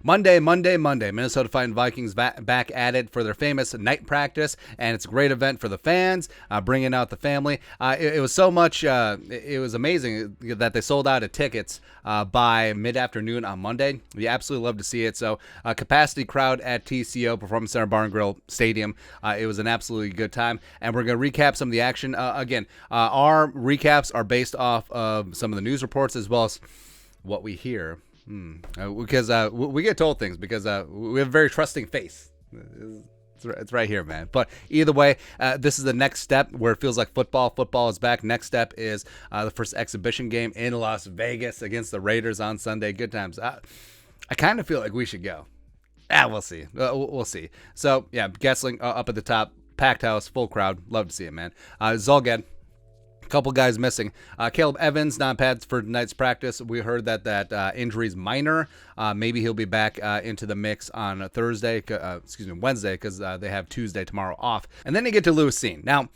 Monday. Minnesota Vikings back at it for their famous night practice, and it's a great event for the fans, bringing out the family. It was so much, it was amazing that they sold out of tickets by mid-afternoon on Monday. We absolutely love to see it. So capacity crowd at TCO, Performance Center Bar and Grill Stadium. It was an absolutely good time, and we're going to recap some of the action. Again, our recaps are based off of some of the news reports as well as what we hear. Because we get told things because we have a very trusting face. It's right here, man. But either way, this is the next step where it feels like football. Football is back. Next step is the first exhibition game in Las Vegas against the Raiders on Sunday. Good times. I kind of feel like we should go. We'll see. We'll see. So, yeah, Gessling up at the top. Packed house, full crowd. Love to see it, man. Zolgad. Couple guys missing. Caleb Evans, non-pads for tonight's practice. We heard that injury's minor. Maybe he'll be back into the mix on Wednesday, because they have Tuesday tomorrow off. And then you get to Lewis Cine. Now,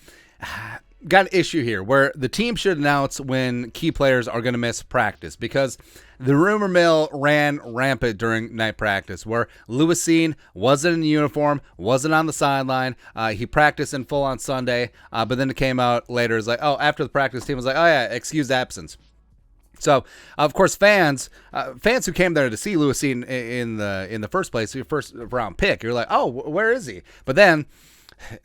got an issue here where the team should announce when key players are going to miss practice, because the rumor mill ran rampant during night practice where Lewis Cine wasn't in uniform, wasn't on the sideline. He practiced in full on Sunday, but then it came out later. It's like, after the practice team was like, excused absence. So, of course, fans who came there to see Lewis Cine in the first place, your first round pick, you're like, where is he? But then,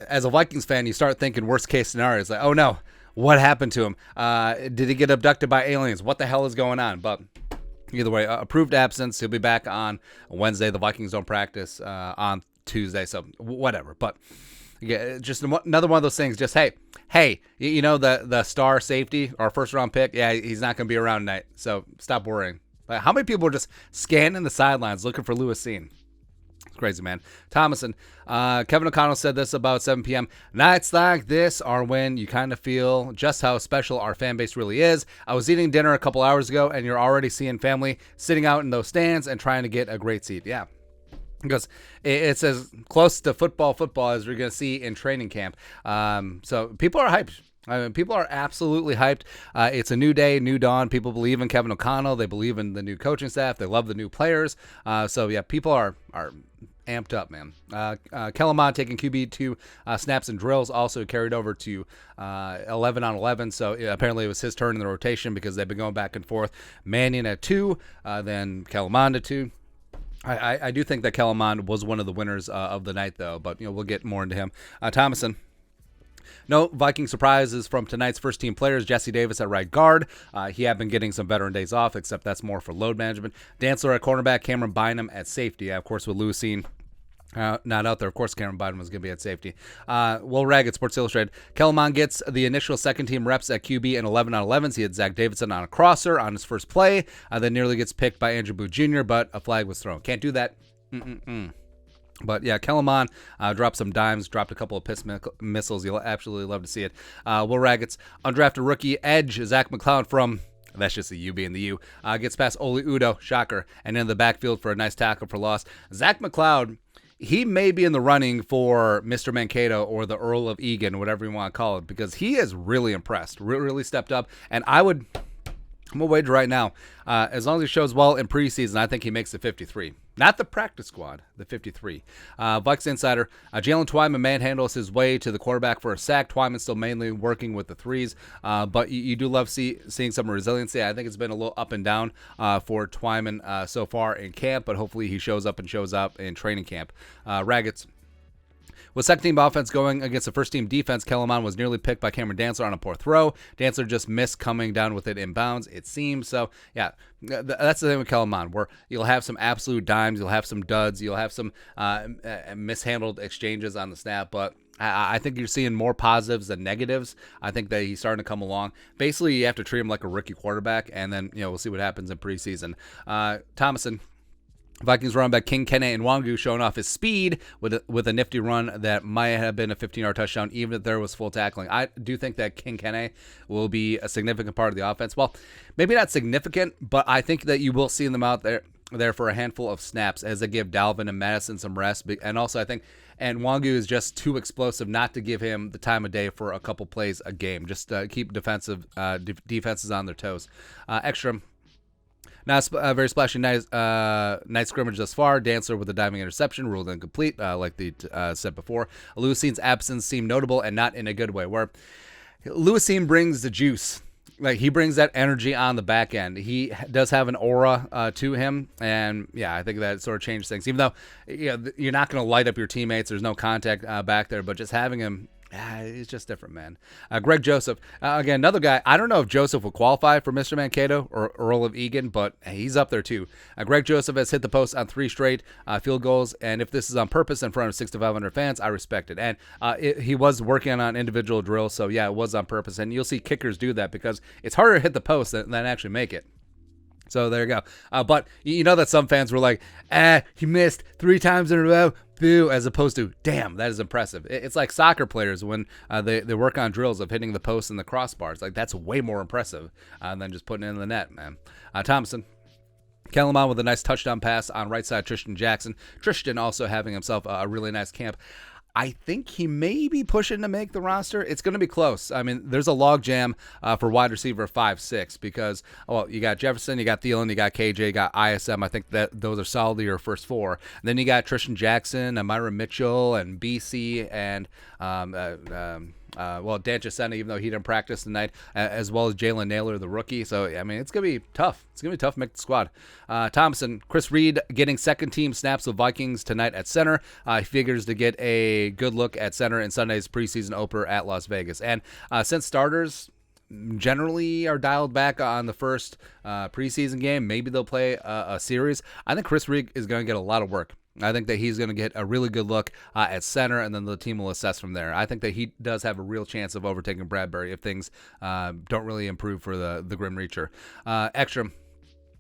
as a Vikings fan, you start thinking worst case scenario. It's like, oh no, what happened to him? Did he get abducted by aliens? What the hell is going on? But either way, approved absence. He'll be back on Wednesday. The Vikings don't practice on Tuesday, so whatever. But yeah, just another one of those things. Just hey, you know the star safety, our first round pick. Yeah, he's not going to be around tonight. So stop worrying. Like, how many people are just scanning the sidelines looking for Lewis Cine? Crazy, man. Thomason. Kevin O'Connell said this about 7 p.m. Nights like this are when you kind of feel just how special our fan base really is. I was eating dinner a couple hours ago, and you're already seeing family sitting out in those stands and trying to get a great seat. Yeah. Because it's as close to football as you're going to see in training camp. So people are hyped. People are absolutely hyped. It's a new day, new dawn. People believe in Kevin O'Connell. They believe in the new coaching staff. They love the new players. So, yeah, people are amped up, man. Kellen Mond taking QB2 snaps and drills, also carried over to 11 on 11. So, apparently it was his turn in the rotation because they've been going back and forth. Mannion at 2, then Kellen Mond at 2. I do think that Kellen Mond was one of the winners of the night, though. But, we'll get more into him. Thomason. No Viking surprises from tonight's first-team players. Jesse Davis at right guard. He had been getting some veteran days off, except that's more for load management. Dantzler at cornerback. Cameron Bynum at safety. Of course, with Lewis Cine not out there, of course, Cameron Bynum was going to be at safety. Will Ragg at Sports Illustrated. Kellerman gets the initial second-team reps at QB in 11 on 11s. He had Zach Davidson on a crosser on his first play. Then nearly gets picked by Andrew Booth Jr., but a flag was thrown. Can't do that. But yeah, Kellerman dropped some dimes, dropped a couple of piss missiles. You'll absolutely love to see it. Will Raggett's undrafted rookie edge, Zach McCloud from, that's just the U being the U, gets past Oli Udo, shocker, and into the backfield for a nice tackle for loss. Zach McCloud, he may be in the running for Mr. Mankato or the Earl of Egan, whatever you want to call it, because he is really impressed, really stepped up, and I'm going to wager right now, as long as he shows well in preseason, I think he makes the 53. Not the practice squad, the 53. Bucks Insider, Jalen Twyme manhandles his way to the quarterback for a sack. Twyman still mainly working with the threes, but you do love seeing some resiliency. I think it's been a little up and down for Twyman so far in camp, but hopefully he shows up in training camp. Raggett's. With second-team offense going against the first-team defense, Kellerman was nearly picked by Cameron Dantzler on a poor throw. Dantzler just missed coming down with it inbounds, it seems. So, yeah, that's the thing with Kellerman, where you'll have some absolute dimes, you'll have some duds, you'll have some mishandled exchanges on the snap, but I think you're seeing more positives than negatives. I think that he's starting to come along. Basically, you have to treat him like a rookie quarterback, and then we'll see what happens in preseason. Thomason. Vikings running back King Kene Nwangu showing off his speed with a nifty run that might have been a 15-yard touchdown, even if there was full tackling. I do think that King Kene will be a significant part of the offense. Well, maybe not significant, but I think that you will see them out there for a handful of snaps as they give Dalvin and Madison some rest. And also, I think Nwangu is just too explosive not to give him the time of day for a couple plays a game. Just keep defenses on their toes. Extra. Not a very splashy night scrimmage thus far. Dantzler with a diving interception, ruled incomplete, like they said before. Lewiseen's absence seemed notable and not in a good way, where Lewiseen brings the juice. Like, he brings that energy on the back end. He does have an aura to him, and yeah, I think that sort of changed things. Even though you're not going to light up your teammates, there's no contact back there, but just having him, he's just different, man. Greg Joseph, again, another guy. I don't know if Joseph will qualify for Mr. Mankato or Earl of Egan, but he's up there too. Greg Joseph has hit the post on 3 straight field goals, and if this is on purpose in front of 6,500 fans, I respect it. And he was working on individual drills, so yeah, it was on purpose. And you'll see kickers do that because it's harder to hit the post than actually make it. So there you go. But you know that some fans were like, he missed 3 times in a row. Boo, as opposed to, damn, that is impressive. It's like soccer players when they work on drills of hitting the posts and the crossbars. Like, that's way more impressive than just putting it in the net, man. Thompson. Kellerman with a nice touchdown pass on right side Tristan Jackson. Tristan also having himself a really nice camp. I think he may be pushing to make the roster. It's going to be close. I mean, there's a logjam for wide receiver 5-6 because, you got Jefferson, you got Thielen, you got KJ, you got ISM. I think that those are solidly your first 4. And then you got Tristan Jackson, Myron Mitchell, and BC, and Dan Chisena, even though he didn't practice tonight, as well as Jalen Naylor, the rookie. So, I mean, it's going to be tough. It's going to be tough to make the squad. Thompson, Chris Reed getting second team snaps with Vikings tonight at center. He figures to get a good look at center in Sunday's preseason opener at Las Vegas. And since starters generally are dialed back on the first preseason game, maybe they'll play a series. I think Chris Reed is going to get a lot of work. I think that he's going to get a really good look at center, and then the team will assess from there. I think that he does have a real chance of overtaking Bradbury if things don't really improve for the Grim Reacher. Ekstrom.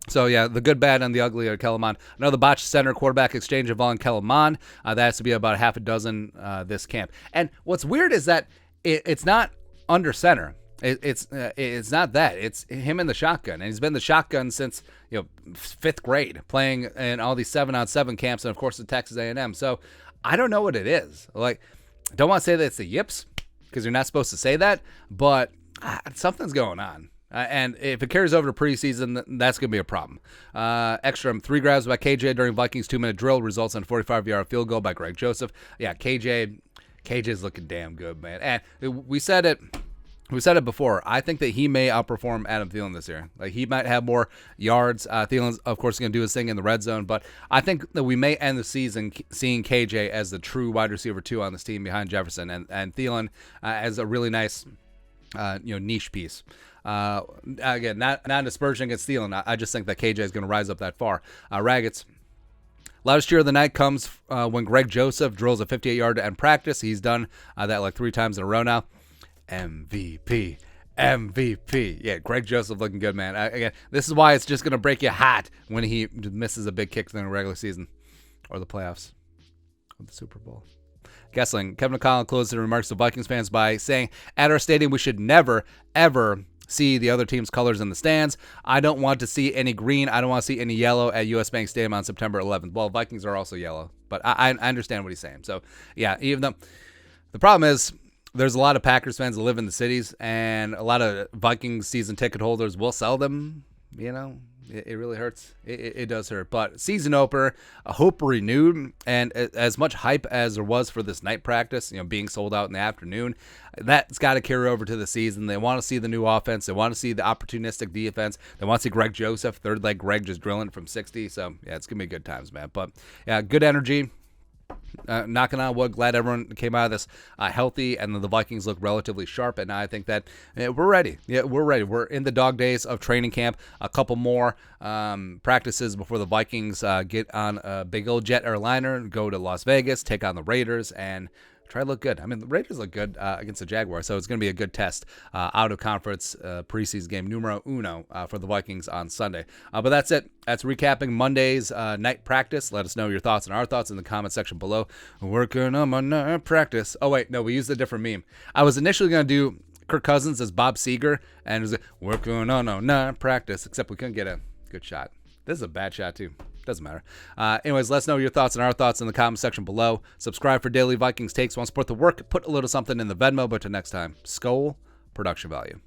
So, yeah, the good, bad, and the ugly are Kellerman. Another botched center quarterback exchange involving Kellerman. That has to be about half a dozen this camp. And what's weird is that it's not under center. It's not that. It's him in the shotgun, and he's been the shotgun since 5th grade, playing in all these 7-on-7 camps, and of course the Texas A&M. So I don't know what it is. Like, don't want to say that it's the yips because you're not supposed to say that, but something's going on. And if it carries over to preseason, that's going to be a problem. Ekstrom, 3 grabs by KJ during Vikings 2-minute drill results in a 45-yard field goal by Greg Joseph. Yeah, KJ's looking damn good, man. And we said it before. I think that he may outperform Adam Thielen this year. Like, he might have more yards. Thielen's, of course, going to do his thing in the red zone, but I think that we may end the season seeing KJ as the true wide receiver 2 on this team behind Jefferson, and Thielen as a really nice, niche piece. Again, not dispersion against Thielen. I just think that KJ is going to rise up that far. Raggets. Loudest cheer of the night comes when Greg Joseph drills a 58-yard to end practice. He's done that like 3 times in a row now. MVP. Yeah, Greg Joseph looking good, man. Again, this is why it's just going to break you hot when he misses a big kick in the regular season or the playoffs or the Super Bowl. Gessling, Kevin McConnell closed the remarks to Vikings fans by saying, at our stadium, we should never, ever see the other team's colors in the stands. I don't want to see any green. I don't want to see any yellow at US Bank Stadium on September 11th. Well, Vikings are also yellow, but I understand what he's saying. So, yeah, even though the problem is, there's a lot of Packers fans that live in the cities, and a lot of Vikings season ticket holders will sell them. It really hurts. It does hurt. But season opener, a hope renewed, and as much hype as there was for this night practice, being sold out in the afternoon, that's got to carry over to the season. They want to see the new offense. They want to see the opportunistic defense. They want to see Greg Joseph, third leg Greg, just drilling from 60. So, yeah, it's going to be good times, man. But, yeah, good energy. Knocking on wood, glad everyone came out of this healthy, and the Vikings look relatively sharp. And I think that we're ready. Yeah, we're ready. We're in the dog days of training camp. A couple more practices before the Vikings get on a big old jet airliner, go to Las Vegas, take on the Raiders, and try to look good. I mean, the Raiders look good against the Jaguars, so it's going to be a good test out of conference preseason game numero uno for the Vikings on Sunday. But that's it. That's recapping Monday's night practice. Let us know your thoughts and our thoughts in the comment section below. Working on my night practice. Oh, wait, no, we used a different meme. I was initially going to do Kirk Cousins as Bob Seger, and it was like, working on a night practice, except we couldn't get a good shot. This is a bad shot, too. Doesn't matter. Anyways, let us know your thoughts and our thoughts in the comment section below. Subscribe for daily Vikings takes. Want to support the work? Put a little something in the Venmo. But till next time, Skol production value.